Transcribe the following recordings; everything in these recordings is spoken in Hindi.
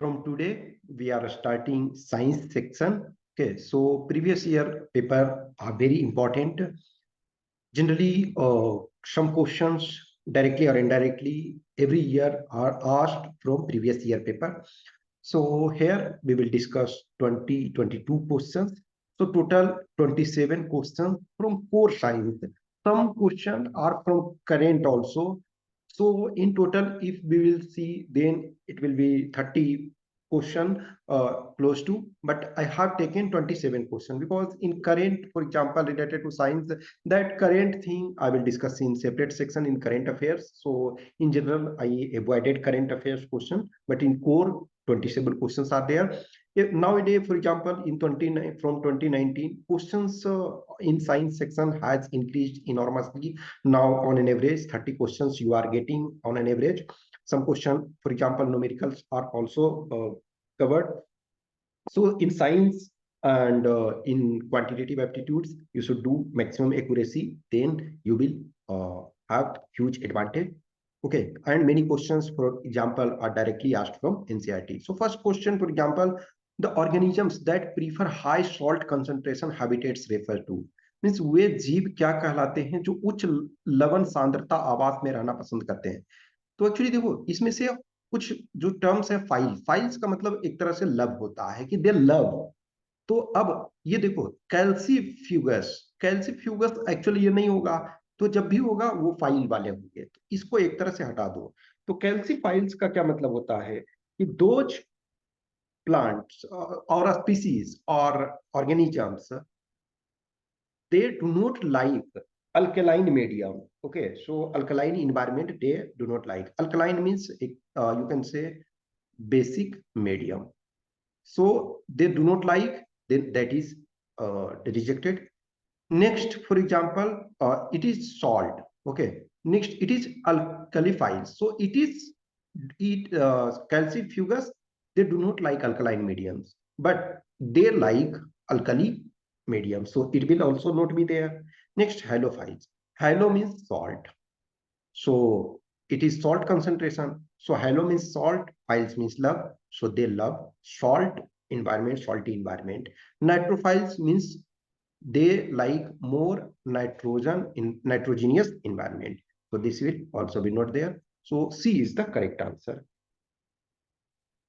From today, we are starting science section. Okay, so previous year paper are very important. Generally, some questions directly or indirectly every year are asked from previous year paper. So here we will discuss 22 questions. So total 27 questions from core science. Some questions are from current also. So in total, if we will see, then it will be 30 question close to, but I have taken 27 question because in current, for example, related to science, that current thing I will discuss in separate section in current affairs. So in general, I avoided current affairs question, but in core 27 questions are there. Nowadays, for example, in 29 from 2019, questions in science section has increased enormously. Now on an average 30 questions you are getting on an average. Some question, for example, numericals are also covered. So in science and in quantitative aptitudes, you should do maximum accuracy, then you will have huge advantage. Okay, and many questions, for example, are directly asked from NCERT. So first question, for example, the organisms that prefer high salt concentration habitats refer to, means वे जीव क्या कहलाते हैं जो उच्च लवण सांद्रता आवास में रहना पसंद करते हैं. तो एक्चुअली देखो इसमें से कुछ जो टर्म्स है, फाइल्स का मतलब एक तरह से लव होता है कि दे लव. तो अब ये देखो कैल्सीफ्यूगस, कैल्सीफ्यूगस एक्चुअली ये नहीं होगा, तो जब भी होगा वो फाइल वाले होंगे, तो इसको एक तरह से हटा दो. तो कैल्सीफाइल्स का क्या मतलब होता है कि दोज प्लांट्स और स्पीसीज और organisms, they do not like alkaline medium. Okay, so alkaline environment they do not like. Alkaline means you can say basic medium. So they do not like, then that is rejected. Next, for example, it is salt. Okay, next it is alkalified. So it calcifugous, they do not like alkaline mediums, but they like alkali medium, so it will also not be there. Next, halophiles. Halo means salt, so it is salt concentration. So halo means salt, philes means love, so they love salt environment, salty environment. Nitrophiles means they like more nitrogen in nitrogenous environment, so this will also be not there. So C is the correct answer.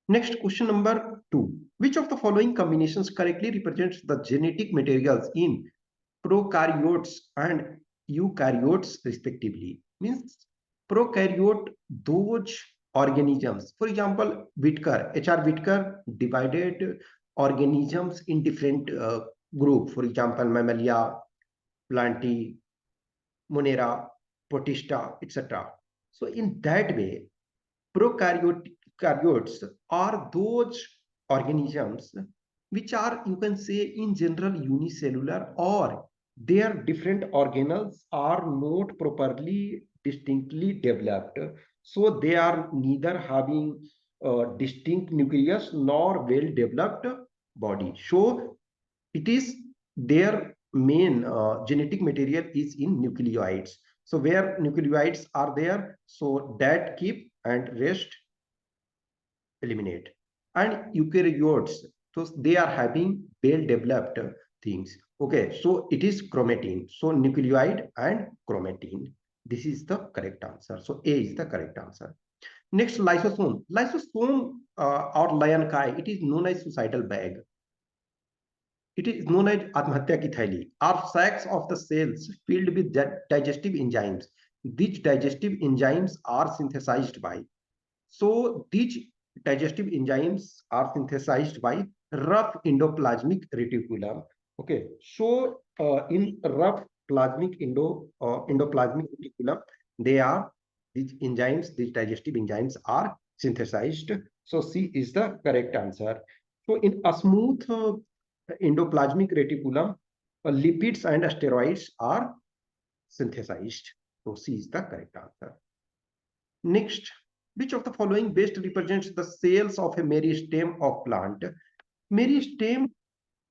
Next, question number 2. Which of the following combinations correctly represents the genetic materials in prokaryotes and eukaryotes respectively? Means prokaryote, those organisms, for example, Whitaker, H.R. Whitaker divided organisms in different group, for example, Mammalia, Plantae, Monera, Protista, etc. So in that way, prokaryotes are those organisms which are, you can say, in general unicellular, or their different organelles are not properly distinctly developed. So they are neither having a distinct nucleus nor well developed body. So it is their main genetic material is in nucleoids. So where nucleoids are there, so that keep and rest eliminate. And eukaryotes, so they are having well developed things. Okay, so it is chromatin. So nucleoid and chromatin. This is the correct answer. So A is the correct answer. Next, lysosome. Lysosome or lion kai, it is known as suicidal bag. It is known as Atmahatya ki thaili, are sacs of the cells filled with digestive enzymes. These digestive enzymes are synthesized by. So these digestive enzymes are synthesized by rough endoplasmic reticulum. Okay, so in rough endoplasmic reticulum, they are these enzymes, these digestive enzymes are synthesized. So C is the correct answer. So in a smooth endoplasmic reticulum, lipids and steroids are synthesized. So C is the correct answer. Next, which of the following best represents the cells of a meristem of plant? Meristem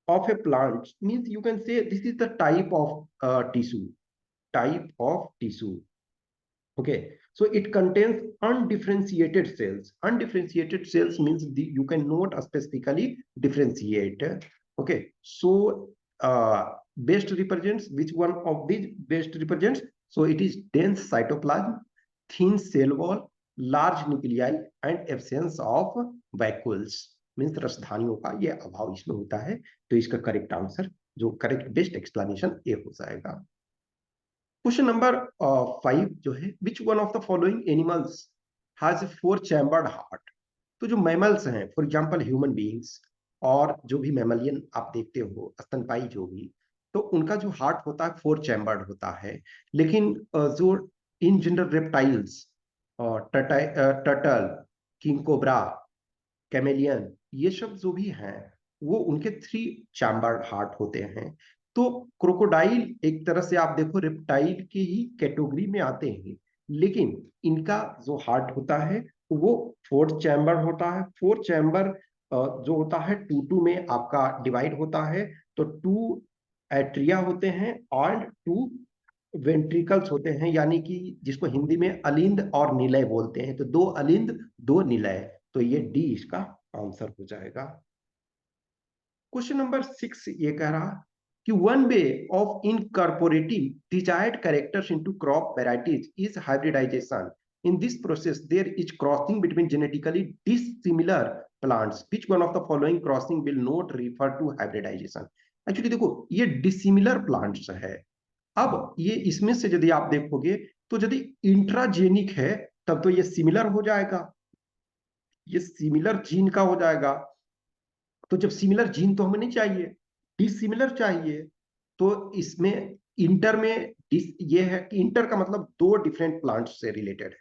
of a plant means, you can say, this is the type of tissue. Type of tissue. Okay. So it contains undifferentiated cells. Undifferentiated cells means you cannot specifically differentiate. Okay, so best represents, which one of these best represents? So it is dense cytoplasm, thin cell wall, large nuclei and absence of vacuoles. Means रसधानियों का ये अभाव इसमें होता है। तो इसका करेक्ट आंसर, जो करेक्ट बेस्ट एक्सप्लेनेशन, ए हो जाएगा। क्वेश्चन नंबर 5 जो है, which one of the following animals has 4 chambered heart? तो जो मैमल्स हैं, फॉर एग्जांपल ह्यूमन बीइंग्स और जो भी मैमलियन आप देखते हो, स्तनपाई जो भी, तो उनका जो हार्ट होता है 4 चैम्बर्ड होता है। लेकिन जो in general reptiles, turtle, king cobra, chameleon, ये सब जो भी हैं वो उनके 3 चैम्बर्ड हार्ट होते हैं। तो क्रोकोडाइल एक तरह से आप देखो रेप्टाइल की ही कैटेगरी में आते हैं, लेकिन इनका जो हार्ट होता है वो 4 चैम्बर होता है। 4 चैम्बर जो होता है 2 में आपका डिवाइड होता है। तो 2 एट्रिया होते हैं और 2 वेंट्रिकल्स होते हैं, यानी कि जिसको हिंदी में अलिंद और निलय बोलते हैं। तो 2 अलिंद 2 निलय, तो ये डी इसका आंसर हो जाएगा। क्वेश्चन नंबर 6 ये कह रहा कि one way of incorporating desired characters into crop varieties is hybridization. In this process there is crossing between genetically dissimilar plants, which one of the following crossing will not refer to hybridization? Actually देखो, ये डिसिमिलर प्लांट्स है। अब ये इसमें से यदि आप देखोगे तो यदि इंट्राजेनिक है तब तो ये सिमिलर हो जाएगा, ये सिमिलर जीन का हो जाएगा। तो जब सिमिलर जीन तो हमें नहीं चाहिए, डिसिमिलर चाहिए। तो इसमें इंटर में ये है कि इंटर का मतलब 2 डिफरेंट प्लांट से रिलेटेड है,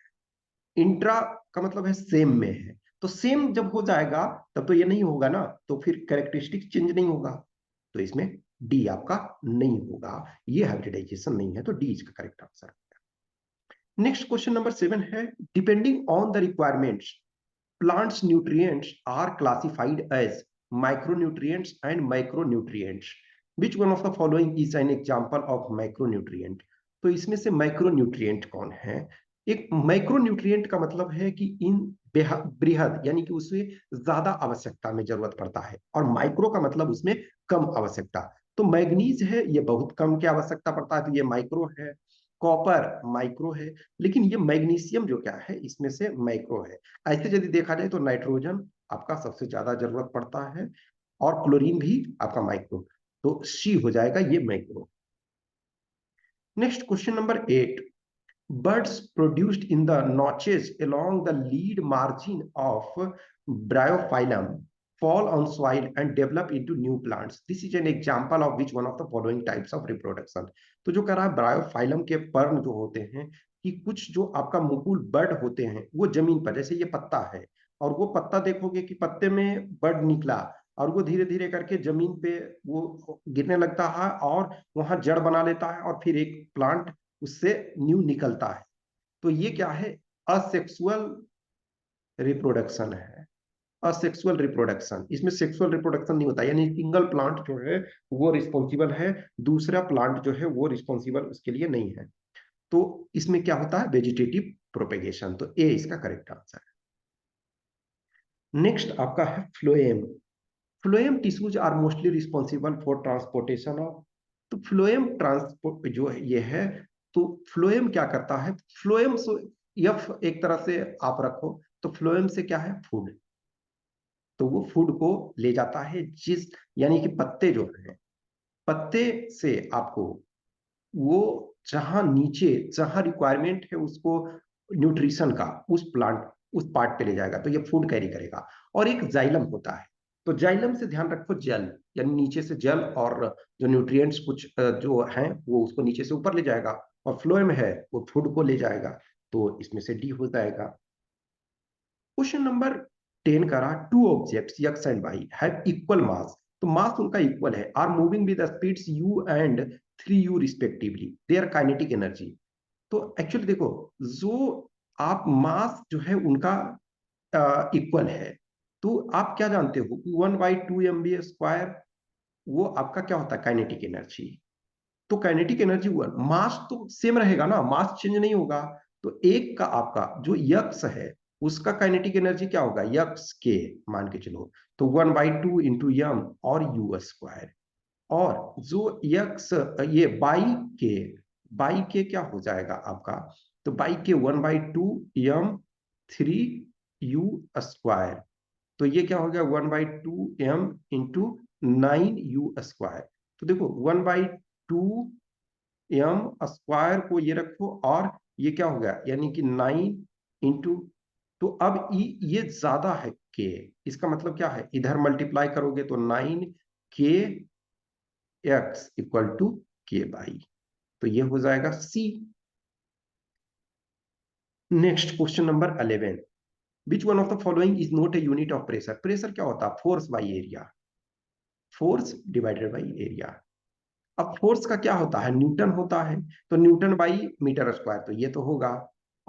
इंट्रा का मतलब है सेम में है। तो सेम जब हो जाएगा तब तो ये नहीं होगा ना, तो फिर कैरेक्टरिस्टिक चेंज नहीं होगा। तो इसमें डी आपका नहीं होगा, ये हाइब्रिडाइजेशन नहीं है। तो डी इसका करेक्ट आंसर है। नेक्स्ट क्वेश्चन नंबर 7 है, depending on the requirements plants nutrients are classified as micronutrients and macronutrients. Which one of the following is an example of macronutrient? तो इसमें से माइक्रोन्यूट्रिएंट कौन है? एक माइक्रोन्यूट्रिएंट का मतलब है कि इन बृहद, यानी कि उसमें ज्यादा आवश्यकता में जरूरत पड़ता है, और माइक्रो का मतलब उसमें कम आवश्यकता। तो मैग्नीज है, ये बहुत कम की आवश्यकता पड़ता है, तो ये माइक्रो है। कॉपर माइक्रो है, लेकिन ये मैग्नीशियम जो क्या है इसमें से माइक्रो है। ऐसे यदि देखा जाए तो नाइट्रोजन आपका सबसे ज्यादा जरूरत पड़ता है, और क्लोरीन भी आपका माइक्रो। तो सी हो जाएगा ये micro. Next question number 8, birds produced in the notches along the lead margin of bryophyllum fall on soil and develop into new plants. This is an example of which one of the following types of reproduction? तो जो कह रहा है ब्रायोफाइलम के पर्ण जो होते हैं, कि कुछ जो आपका मुकुल बर्ड होते हैं वो जमीन पर, जैसे ये पत्ता है, और वो पत्ता देखोगे कि पत्ते में बर्ड निकला और वो धीरे धीरे करके जमीन पे वो गिरने लगता है और वहां जड़ बना लेता है, और फिर एक प्लांट उससे न्यू निकलता है। तो ये क्या है? असेक्सुअल रिप्रोडक्शन है। असेक्सुअल रिप्रोडक्शन, इसमें सेक्सुअल रिप्रोडक्शन नहीं होता, यानी सिंगल प्लांट जो है वो रिस्पॉन्सिबल है, दूसरा प्लांट जो है वो रिस्पॉन्सिबल उसके लिए नहीं है। तो इसमें क्या होता है? Vegetative propagation. तो ए इसका करेक्ट आंसर है। नेक्स्ट आपका है phloem. Phloem tissues are mostly responsible for transportation of. तो फ्लोएम ट्रांसपोर्ट जो ये है, तो फ्लोएम क्या करता है? फ्लोएम यफ एक तरह से आप रखो, तो फ्लोएम से क्या है? फूड। तो वो फूड को ले जाता है, जिस यानी कि पत्ते जो है, पत्ते से आपको वो जहां नीचे जहां रिक्वायरमेंट है उसको न्यूट्रिशन का, उस प्लांट उस पार्ट पे ले जाएगा, तो ये फूड कैरी करेगा। और एक जाइलम होता है, तो जाइलम से ध्यान रखो, जल, यानी नीचे से जल और जो न्यूट्रिएंट्स कुछ जो हैं वो उसको नीचे से ऊपर ले जाएगा, और फ्लोएम है वो फूड को ले जाएगा। तो इसमें से डी हो जाएगा। क्वेश्चन नंबर 10 करा, two objects X and Y have equal mass. तो मास उनका इक्वल है, are moving with speeds u and 3u respectively, their kinetic energy. तो एक्चुअली देखो, जो आप मास जो है उनका इक्वल है, तो आप क्या जानते हो? 1/2 mv², वो आपका क्या होता है? Kinetic energy. तो काइनेटिक एनर्जी 1, मास तो सेम रहेगा ना, मास चेंज नहीं होगा। तो एक का आपका जो यक्स है उसका काइनेटिक एनर्जी क्या होगा, यक्स के मान के चलो, तो 1/2 इंटू यम और यू स्क्वायर, और जो यक्स ये बाई के क्या हो जाएगा आपका, तो बाई के 1/2 यम 3 यू स्क्वायर, तो ये क्या हो गया 1/2 एम इंटू 9 यू स्क्वायर। तो देखो 1/2 एम स्क्वायर को ये रखो और ये क्या हो गया, यानी कि 9 इंटू, तो अब ये ज्यादा है के, इसका मतलब क्या है, इधर मल्टीप्लाई करोगे तो 9 के x equal to K by, तो ये हो जाएगा C. Next question number 11, which one of the following is not a unit of pressure. Pressure क्या होता है, force by area, force divided by area. अब फोर्स का क्या होता है, न्यूटन होता है, तो न्यूटन बाई मीटर स्क्वायर, तो ये तो होगा,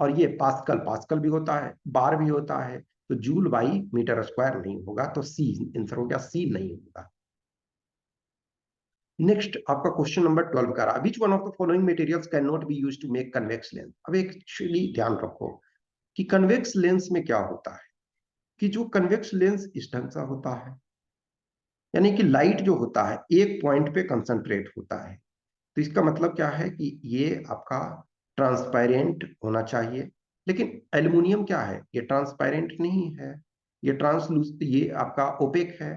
और ये पास्कल, पास्कल भी होता है, बार भी होता है, तो जूल बाई मीटर स्क्वायर नहीं होगा, तो सी आंसर हो गया, सी नहीं होगा। नेक्स्ट आपका क्वेश्चन नंबर 12 का रहा, which one of the following materials can not be used to make convex lens. अब एक्चुअली ध्यान रखो कि कन्वेक्स लेंस में क्या होता है, कि जो कन्वेक्स लेंस इस ढंग से होता है, यानी कि लाइट जो होता है एक पॉइंट पे कंसंट्रेट होता है, तो इसका मतलब क्या है कि ये आपका ट्रांसपेरेंट होना चाहिए, लेकिन एल्युमिनियम क्या है, ये ट्रांसपेरेंट नहीं है, ये ट्रांसलूस, ये आपका ओपेक है,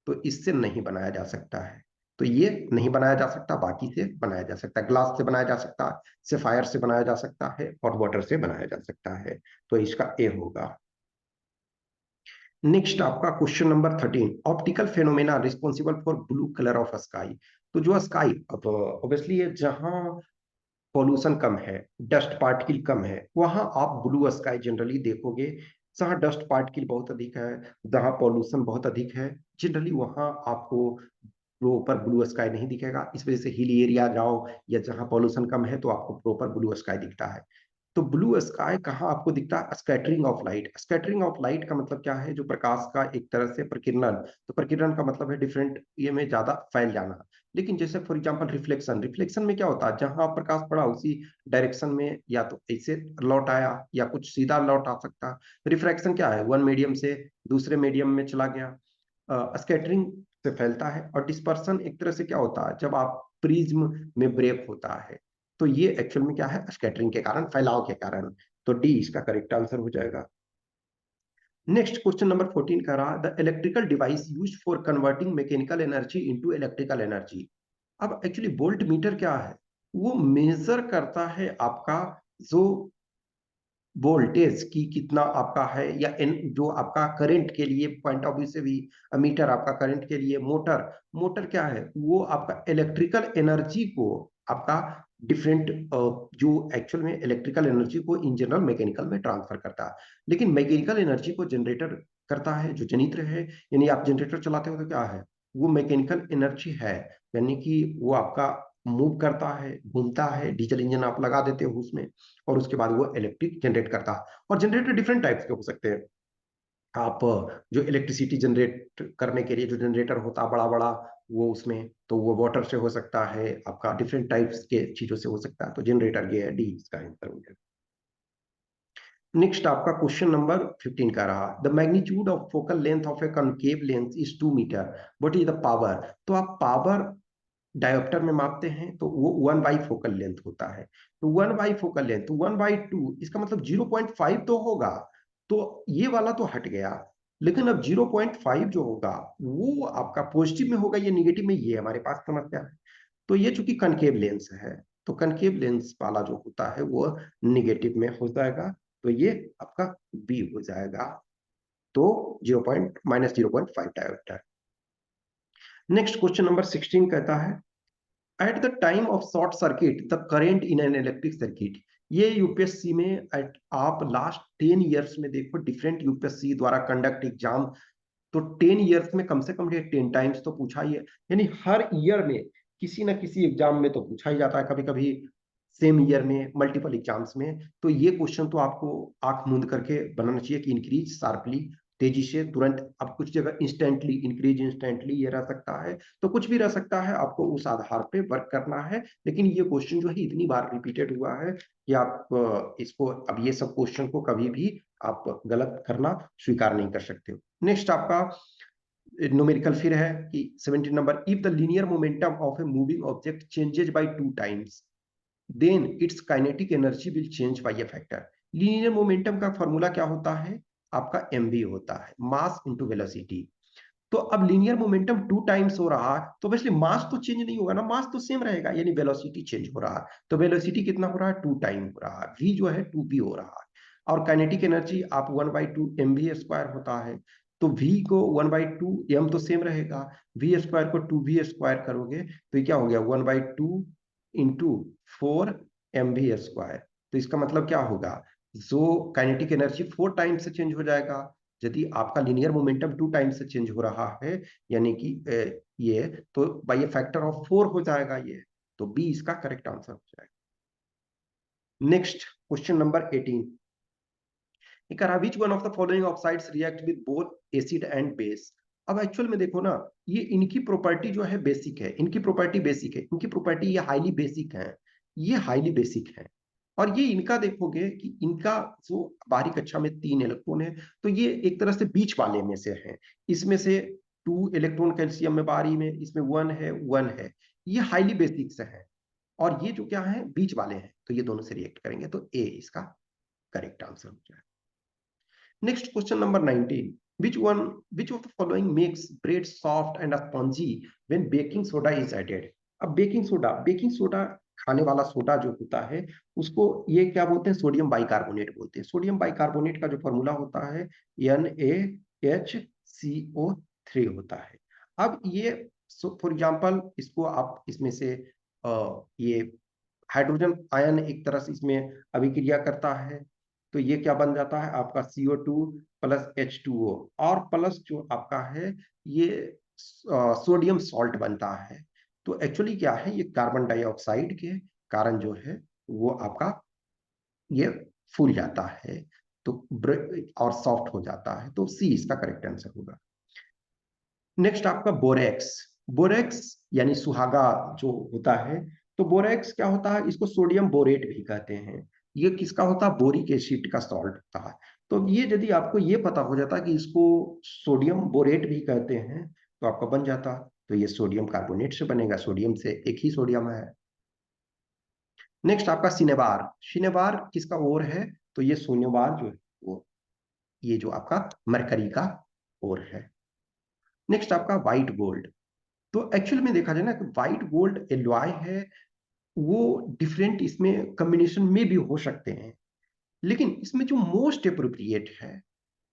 तो इससे नहीं बनाया जा सकता है, तो ये नहीं बनाया जा सकता, बाकी से बनाया जा सकता है, ग्लास से बनाया जा सकता है, सेफायर से बनाया जा सकता है, और वाटर से बनाया जा सकता है, तो इसका ए होगा। नेक्स्ट आपका question number 13, optical phenomena responsible for blue colour of sky. तो जो स्काई, अब ऑब्वियसली ये जहां पॉल्यूशन कम है, डस्ट पार्टिकल कम है, वहां आप ब्लू स्काई जनरली देखोगे, जहां डस्ट पार्टिकल बहुत अधिक है, जहां पॉल्यूशन बहुत अधिक है, जनरली वहां आपको प्रॉपर ब्लू स्काई नहीं दिखेगा, इस वजह से हिल एरिया जाओ या जहां पॉल्यूशन कम है तो आपको प्रॉपर ब्लू स्काई दिखता है। तो ब्लू स्काई कहाँ आपको दिखता है, scattering of light. Scattering of light का मतलब क्या है, जो प्रकाश का एक तरह से प्रकीर्णन, तो प्रकीर्णन का मतलब है डिफरेंट ये में ज्यादा फैल जाना, लेकिन जैसे फॉर एग्जांपल रिफ्लेक्शन, रिफ्लेक्शन में क्या होता है, जहां प्रकाश पड़ा उसी डायरेक्शन में या तो ऐसे लौट आया या कुछ सीधा लौट आ सकता। रिफ्रैक्शन क्या है, वन मीडियम से दूसरे मीडियम में चला गया। स्कैटरिंग से फैलता है, और डिस्पर्सन एक तरह से क्या होता है, जब आप प्रिज्म में ब्रेक होता है, तो ये एक्चुअल में क्या है, स्कैटरिंग के कारण, फैलाव के कारण, तो डी इसका करेक्ट आंसर हो जाएगा। नेक्स्ट क्वेश्चन नंबर 14 का रहा, the electrical device used for converting mechanical energy into electrical energy. अब एक्चुअली वोल्ट मीटर क्या है, वो मेजर करता है आपका जो वोल्टेज की कितना आपका है, या जो आपका करंट के लिए पॉइंट ऑफ व्यू से भी, मीटर आपका करंट के लिए, मोटर, मोटर क्या है, वो आपका इलेक्ट्रिकल एनर्जी को आपका डिफरेंट, जो एक्चुअल में इलेक्ट्रिकल एनर्जी को इन जनरल मैकेनिकल में ट्रांसफर करता है, लेकिन मैकेनिकल एनर्जी को जनरेटर करता है जो जनित्र है, यानी आप जनरेटर चलाते हो तो क्या है, वो मैकेनिकल एनर्जी है, यानी कि वो आपका मूव करता है, घूमता है, डीजल इंजन आप लगा देते हो उसमें, और उसके बाद वो इलेक्ट्रिक जनरेट करता है। और जनरेटर डिफरेंट टाइप्स के हो सकते हैं, आप जो इलेक्ट्रिसिटी जनरेट करने के लिए जो जनरेटर होता है बड़ा बड़ा, वो उसमें तो वो वाटर से हो सकता है, आपका डिफरेंट टाइप्स के चीजों से हो सकता है, तो जनरेटर ये है, डी इसका आंसर हो जाएगा। नेक्स्ट आपका क्वेश्चन नंबर 15 का रहा, the magnitude of focal length of a concave lens is 2 metre, what is the power. तो आप पावर डायोप्टर में मापते हैं तो वो 1/फोकल लेंथ होता है, तो 1/फोकल लेंथ, तो 1/2, इसका मतलब 0.5 तो होगा, तो ये वाला तो हट गया, लेकिन अब 0.5 जो होगा वो आपका पॉजिटिव में होगा या निगेटिव में, ये हमारे पास समस्या है। तो ये चूंकि कनकेव लेंस है, तो कनकेव लेंस वाला जो होता है वो निगेटिव में हो जाएगा, तो ये आपका बी हो जाएगा, तो 0.-0.5 डायोप्टर। नेक्स्ट क्वेश्चन नंबर 16 कहता है, at the time of short circuit the current in an electric circuit. ये यूपीएससी में आप लास्ट 10 ईयर्स में देखो, डिफरेंट यूपीएससी द्वारा कंडक्ट एग्जाम, तो 10 ईयर्स में कम से कम 10 टाइम्स तो पूछा ही है, यानी हर ईयर में किसी ना किसी एग्जाम में तो पूछा ही जाता है, कभी कभी सेम ईयर में मल्टीपल एग्जाम्स में, तो ये क्वेश्चन तो आपको आंख मूंद करके बनाना चाहिए कि इंक्रीज शार्पली, तेजी से तुरंत, अब कुछ जगह इंस्टेंटली इंक्रीज, इंस्टेंटली ये रह सकता है, तो कुछ भी रह सकता है, आपको उस आधार पे वर्क करना है। लेकिन ये क्वेश्चन जो है इतनी बार रिपीटेड हुआ है कि आप इसको, अब ये सब क्वेश्चन को कभी भी आप गलत करना स्वीकार नहीं कर सकते हो। नेक्स्ट आपका न्यूमेरिकल फिर है कि 17 number, if the linear momentum of a moving object changes by 2 times then its kinetic energy will change by a factor. Linear momentum का फॉर्मूला क्या होता है, आपका mv होता है, मास इनटू वेलोसिटी। तो अब लीनियर मोमेंटम 2 टाइम्स हो रहा है, तो वैसे मास तो चेंज नहीं होगा ना, मास तो सेम रहेगा, यानी वेलोसिटी चेंज हो रहा है। तो वेलोसिटी कितना हो रहा है, 2 टाइम हो रहा है, v जो है 2v हो रहा है। और काइनेटिक एनर्जी आप 1/2 mv स्क्वायर होता है, तो v को 1/2 m तो सेम रहेगा, v स्क्वायर को 2v स्क्वायर करोगे तो ये क्या हो गया, 1/2 इंटू 4 mv स्क्वायर। तो इसका मतलब क्या होगा, जो काइनेटिक एनर्जी 4 टाइम से चेंज हो जाएगा, यदि आपका लीनियर मोमेंटम 2 टाइम से चेंज हो रहा है, यानी कि ये तो बाय ए फैक्टर ऑफ 4 हो जाएगा ये, तो बी इसका करेक्ट आंसर हो जाएगा। Next question number 18, which one of the following oxides react with both acid and base. अब एक्चुअल में देखो ना, ये इनकी प्रॉपर्टी जो है बेसिक है, इनकी प्रॉपर्टी बेसिक है, इनकी प्रॉपर्टी ये हाईली बेसिक है, ये हाईली बेसिक है। और ये इनका देखोगे कि इनका जो बाहरी कक्षा में 3 इलेक्ट्रॉन है, तो ये एक तरह से बीच वाले में से है, इसमें से 2 इलेक्ट्रॉन कैल्शियम में बाहरी में, इसमें 1 है 1 है, ये हाईली बेसिक से है। और ये जो क्या है, बीच वाले हैं, तो ये दोनों से रिएक्ट करेंगे, तो ए इसका करेक्ट आंसर हो जाएगा। Next question number 19. Which of the following makes bread soft and spongy when baking soda is added? अब बेकिंग सोडा खाने वाला सोडा जो होता है, उसको ये क्या बोलते हैं, सोडियम बाइकार्बोनेट बोलते हैं। सोडियम बाइकार्बोनेट का जो फॉर्मूला होता है NaHCO3 होता है। अब ये फॉर एग्जांपल, इसको आप इसमें से ये हाइड्रोजन आयन एक तरह से इसमें अभिक्रिया करता है, तो ये क्या बन जाता है आपका CO2 प्लस H2O, और प्लस जो आपका है ये सोडियम सॉल्ट बनता है। तो एक्चुअली क्या है, ये कार्बन डाइऑक्साइड के कारण जो है वो आपका ये फूल जाता है, तो और सॉफ्ट हो जाता है, तो सी इसका करेक्ट आंसर होगा। नेक्स्ट आपका बोरेक्स। बोरेक्स यानी सुहागा जो होता है, तो बोरेक्स क्या होता है, इसको सोडियम बोरेट भी कहते हैं। ये किसका होता है, बोरिक एसिड का सॉल्ट होता है। तो ये यदि आपको ये पता हो जाता कि इसको सोडियम बोरेट भी कहते हैं, तो आपका बन जाता, तो ये सोडियम कार्बोनेट से बनेगा, सोडियम से एक ही सोडियम है। नेक्स्ट आपका सिनेबार। सिनेबार किसका ओर है, तो ये सिनेबार जो है वो ये जो आपका मरकरी का ओर है। नेक्स्ट आपका व्हाइट गोल्ड। तो एक्चुअल में देखा जाए ना, कि व्हाइट गोल्ड एलॉय है, वो डिफरेंट इसमें कॉम्बिनेशन में भी हो सकते हैं, लेकिन इसमें जो मोस्ट अप्रोप्रिएट है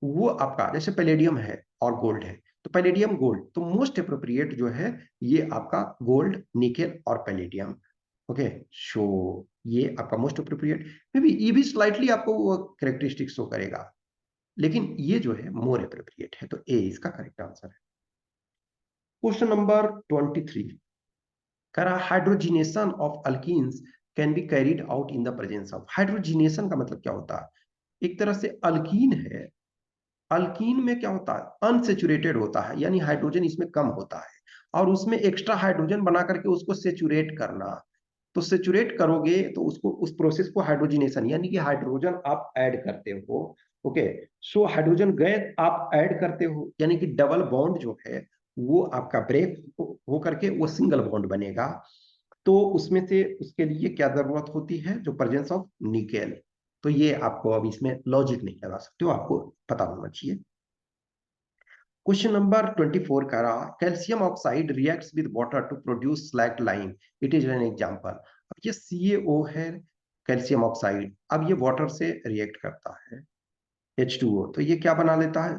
वो आपका, जैसे पैलेडियम है और गोल्ड है, तो पैलेडियम गोल्ड, तो मोस्ट अप्रोप्रिएट जो है ये आपका गोल्ड निकेल और पैलेडियम। ओके, सो ये आपका मोस्ट अप्रोप्रिएट, मे बी ये भी स्लाइटली आपको वो कैरेक्टरिस्टिक शो करेगा, लेकिन ये जो है मोर अप्रोप्रिएट है, तो ए इसका करेक्ट आंसर है। क्वेश्चन नंबर 23, करा hydrogenation of alkenes can be carried out in the presence of. Hydrogenation का मतलब क्या होता है, एक तरह से अल्कीन है, अल्कीन में क्या होता है, अनसेचुरेटेड होता है, यानी हाइड्रोजन इसमें कम होता है, और उसमें एक्स्ट्रा हाइड्रोजन बना करके उसको सेचुरेट करना। तो सेचुरेट करोगे तो उसको, उस प्रोसेस को हाइड्रोजिनेशन, यानी कि हाइड्रोजन आप ऐड करते हो। ओके, सो हाइड्रोजन गैस आप ऐड करते हो, यानी कि डबल बॉन्ड जो है वो आपका ब्रेक हो करके वो सिंगल बॉन्ड बनेगा। तो उसमें से उसके लिए क्या जरूरत होती है, जो प्रेजेंस ऑफ निकेल। तो ये आपको अब इसमें लॉजिक नहीं लगा सकते हो, आपको पता होना चाहिए। क्वेश्चन नंबर 24 का रहा, calcium oxide reacts with water to produce slaked lime, it is an example. अब ये CaO है, कैल्शियम ऑक्साइड, अब ये वाटर से रिएक्ट करता है H2O, तो ये क्या बना लेता है,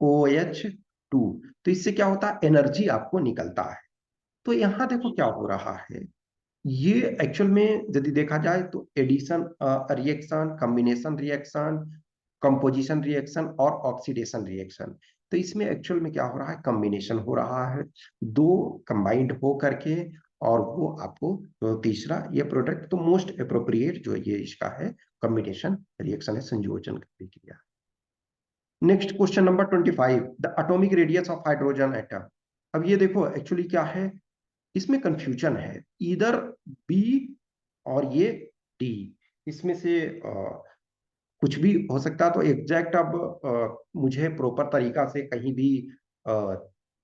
CaOH2। तो इससे क्या होता है, एनर्जी आपको निकलता है। तो यहां देखो क्या हो रहा है, ये एक्चुअल में यदि देखा जाए तो addition reaction, combination reaction, composition reaction और ऑक्सीडेशन रिएक्शन, तो इसमें एक्चुअल में क्या हो रहा है, कॉम्बिनेशन हो रहा है, दो कंबाइंड हो करके, और वो आपको तो तीसरा ये प्रोडक्ट, तो मोस्ट अप्रोप्रिएट जो ये इसका है कॉम्बिनेशन रिएक्शन है, संयोजन की क्रिया। Next question number 25, the atomic radius of hydrogen atom. अब ये देखो एक्चुअली क्या है, इसमें कंफ्यूजन है, इधर बी और ये डी, इसमें से कुछ भी हो सकता है। तो एग्जैक्ट अब मुझे प्रॉपर तरीका से कहीं भी अ,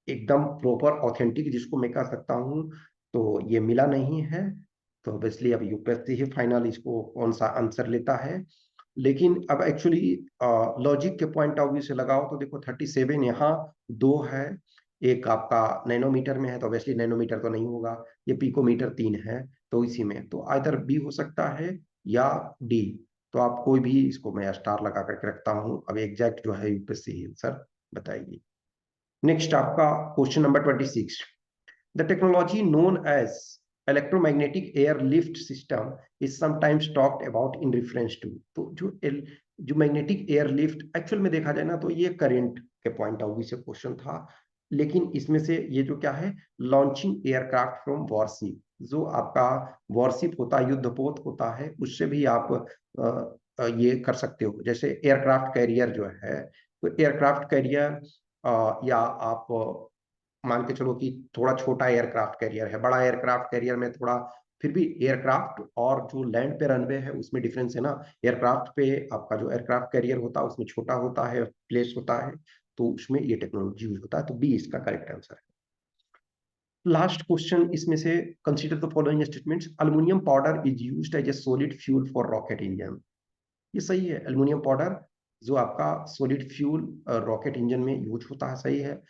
एकदम प्रॉपर ऑथेंटिक जिसको मैं कह सकता हूँ तो ये मिला नहीं है। तो ऑब्वियसली अब यूपीएससी ही फाइनल इसको कौन सा आंसर लेता है। लेकिन अब एक्चुअली लॉजिक के पॉइंट ऑफ व्यू से लगाओ तो देखो 37 यहाँ दो है, एक आपका नैनोमीटर में है तो ऑब्वियसली नैनोमीटर तो नहीं होगा, ये पिकोमीटर 3 है, तो इसी में तो आइदर बी हो सकता है या डी। तो आप कोई भी इसको मैं स्टार लगा करके रखता हूं। अब एग्जैक्ट जो है यूपीएससी आंसर बताइए। नेक्स्ट आपका question number 26, the technology known as electromagnetic air lift system is sometimes talked about in reference to. तो जो मैग्नेटिक एयर लिफ्ट एक्चुअल में देखा जाए ना तो ये करंट के पॉइंट ऑफ व्यू से क्वेश्चन था, लेकिन इसमें से ये जो क्या है, लॉन्चिंग एयरक्राफ्ट फ्रॉम वॉरशिप, जो आपका वॉरशिप होता है, युद्धपोत होता है, उससे भी आप ये कर सकते हो। जैसे एयरक्राफ्ट कैरियर जो है, तो एयरक्राफ्ट कैरियर या आप मान के चलो कि थोड़ा छोटा एयरक्राफ्ट कैरियर है, बड़ा एयरक्राफ्ट कैरियर में थोड़ा फिर भी एयरक्राफ्ट और जो लैंड पे रनवे है उसमें डिफरेंस है ना। एयरक्राफ्ट पे आपका जो एयरक्राफ्ट कैरियर होता है उसमें छोटा होता है, प्लेस होता है, तो उसमें ये टेक्नोलॉजी यूज होता है। तो बी इसका करेक्ट आंसर है। लास्ट क्वेश्चन इसमें से, consider the following statements, aluminium powder is used as a solid fuel for rocket engine. ये सही है, एल्युमिनियम पाउडर जो आपका सॉलिड फ्यूल रॉकेट इंजन में यूज होता है, सही है।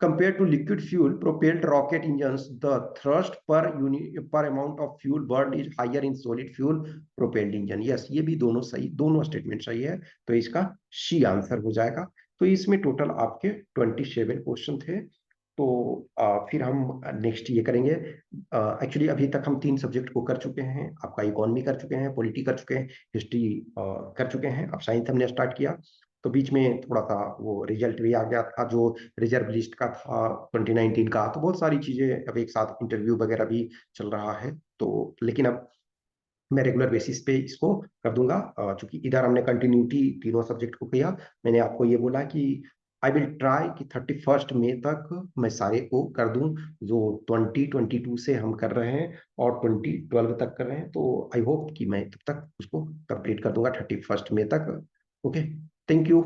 Compared to liquid fuel propelled rocket engines, the thrust per amount of fuel burned is higher in solid fuel propelled engine. Yes, ये भी दोनों सही, दोनों स्टेटमेंट सही है, तो इसका सी आंसर हो जाएगा। तो इसमें टोटल आपके 27 क्वेश्चन थे। तो फिर हम नेक्स्ट ये करेंगे। एक्चुअली अभी तक हम 3 सब्जेक्ट को कर चुके हैं, आपका इकोनॉमी कर चुके हैं, पॉलिटी कर चुके हैं, हिस्ट्री कर चुके हैं, अब साइंस हमने स्टार्ट किया। तो बीच में थोड़ा सा वो रिजल्ट भी आ गया था जो रिजर्व लिस्ट का था 2019 का, तो बहुत सारी चीजें अब एक साथ, इंटरव्यू वगैरह भी चल रहा है। तो लेकिन अब मैं रेगुलर बेसिस पे इसको कर दूंगा, चूंकि इधर हमने कंटिन्यूटी तीनों सब्जेक्ट को किया। मैंने आपको ये बोला कि आई विल ट्राई कि 31 मई तक मैं सारे को कर दूं, जो 2022 से हम कर रहे हैं और 2012 तक कर रहे हैं। तो आई होप कि मैं तब तक उसको कंप्लीट कर दूंगा 31 मई तक। Okay, thank you.